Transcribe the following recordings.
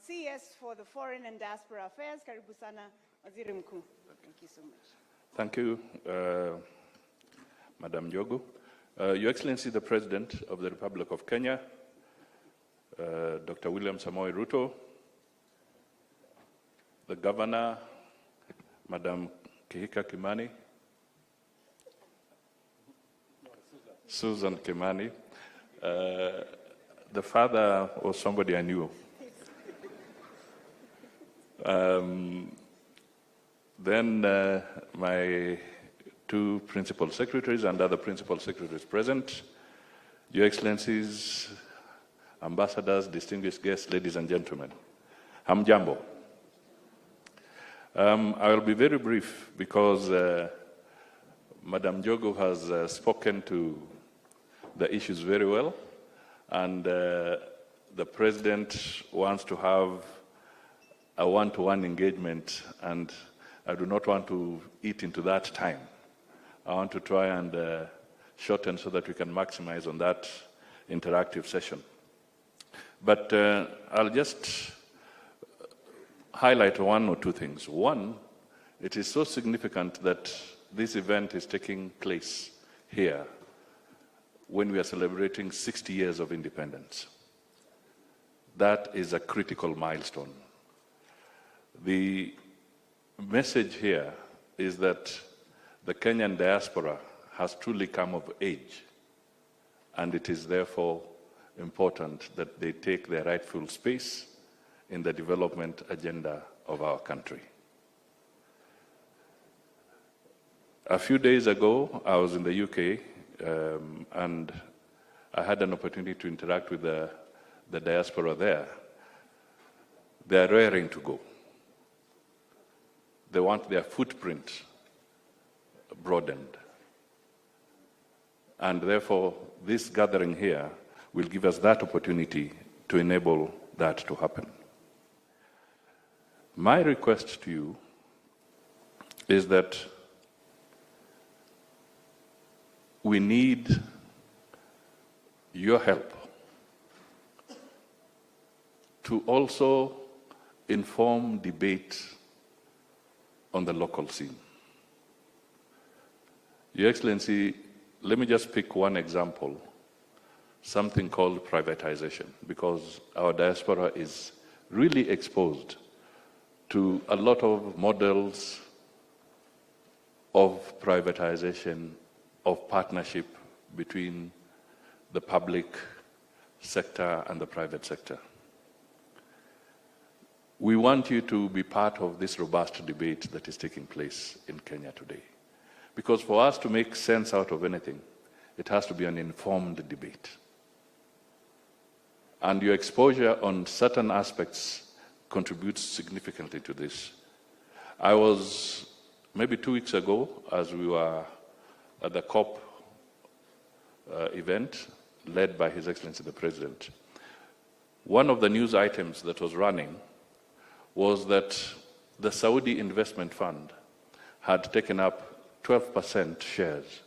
CS for the Foreign and Diaspora Affairs, karibu sana Waziri Mkuu. Thank you so much. Thank you, Madam Njogu. Your Excellency, the President of the Republic of Kenya, Dr. William Samoei Ruto, the Governor, Madam KICC Kimani, Susan Kimani, the father was somebody I knew. Then my two principal secretaries and other principal secretaries present, Your Excellencies, ambassadors, distinguished guests, ladies and gentlemen, hamjambo. I will be very brief because Madam Njogu has spoken to the issues very well, and the President wants to have a one-to-one engagement, and I do not want to eat into that time. I want to try and shorten so that we can maximize on that interactive session. But I'll just highlight one or two things. One, it is so significant that this event is taking place here when we are celebrating 60 years of independence. That is a critical milestone. The message here is that the Kenyan diaspora has truly come of age, and it is therefore important that they take their rightful space in the development agenda of our country. A few days ago, I was in the UK, and I had an opportunity to interact with the diaspora there. They are raring to go. They want their footprint broadened. And therefore, this gathering here will give us that opportunity to enable that to happen. My request to you is that we need your help to also inform debate on the local scene. Your Excellency, let me just pick one example, something called privatization, because our diaspora is really exposed to a lot of models of privatization, of partnership between the public sector and the private sector. We want you to be part of this robust debate that is taking place in Kenya today. Because for us to make sense out of anything, it has to be an informed debate. And your exposure on certain aspects contributes significantly to this. I was, maybe 2 weeks ago, as we were at the COP event, led by His Excellency the President, one of the news items that was running was that the Saudi Investment Fund had taken up 12% shares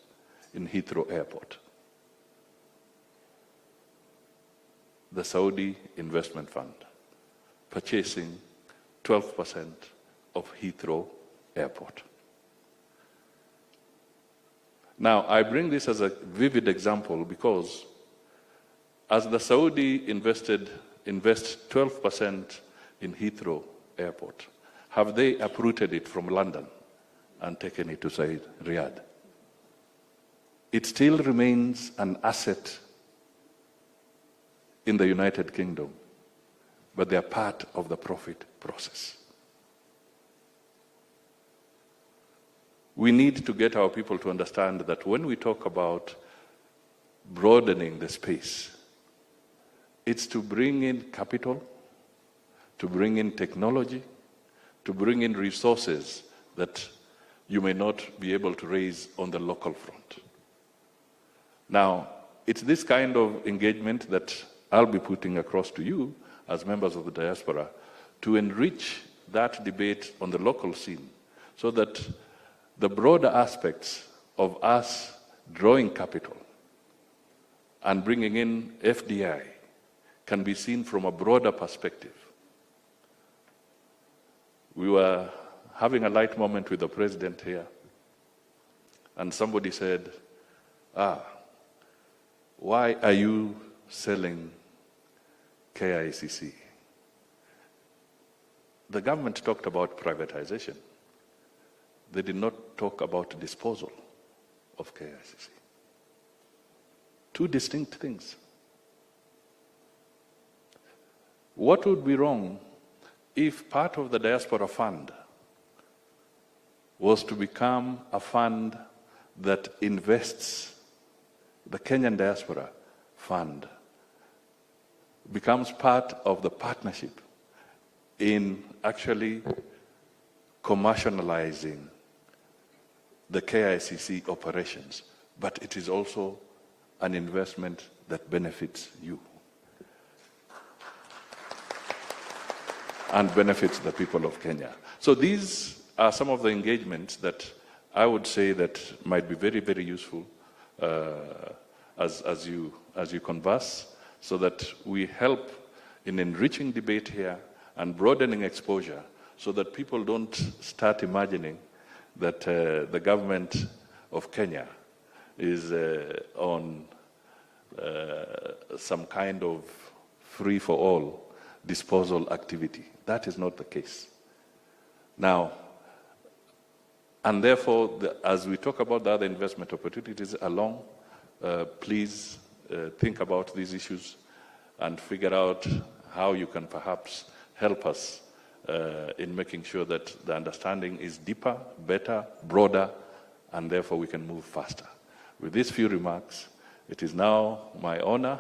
in Heathrow Airport. The Saudi Investment Fund purchasing 12% of Heathrow Airport. Now, I bring this as a vivid example because as the Saudi invest 12% in Heathrow Airport, have they uprooted it from London and taken it to Riyadh? It still remains an asset in the United Kingdom, but they are part of the profit process. We need to get our people to understand that when we talk about broadening the space, it's to bring in capital, to bring in technology, to bring in resources that you may not be able to raise on the local front. Now, it's this kind of engagement that I'll be putting across to you as members of the diaspora to enrich that debate on the local scene so that the broader aspects of us drawing capital and bringing in FDI can be seen from a broader perspective We were having a light moment with the president here, and somebody said, why are you selling KICC? The government talked about privatization. They did not talk about disposal of KICC. Two distinct things. What would be wrong if part of the Diaspora Fund was to become a fund that invests, the Kenyan Diaspora Fund becomes part of the partnership in actually commercializing the KICC operations, but it is also an investment that benefits you and benefits the people of Kenya. So these are some of the engagements that I would say that might be very, very useful as you converse, so that we help in enriching debate here and broadening exposure, so that people don't start imagining that the government of Kenya is on some kind of free-for-all disposal activity. That is not the case. Now, and therefore, as we talk about the other investment opportunities along, please think about these issues and figure out how you can perhaps help us in making sure that the understanding is deeper, better, broader, and therefore we can move faster. With these few remarks, it is now my honor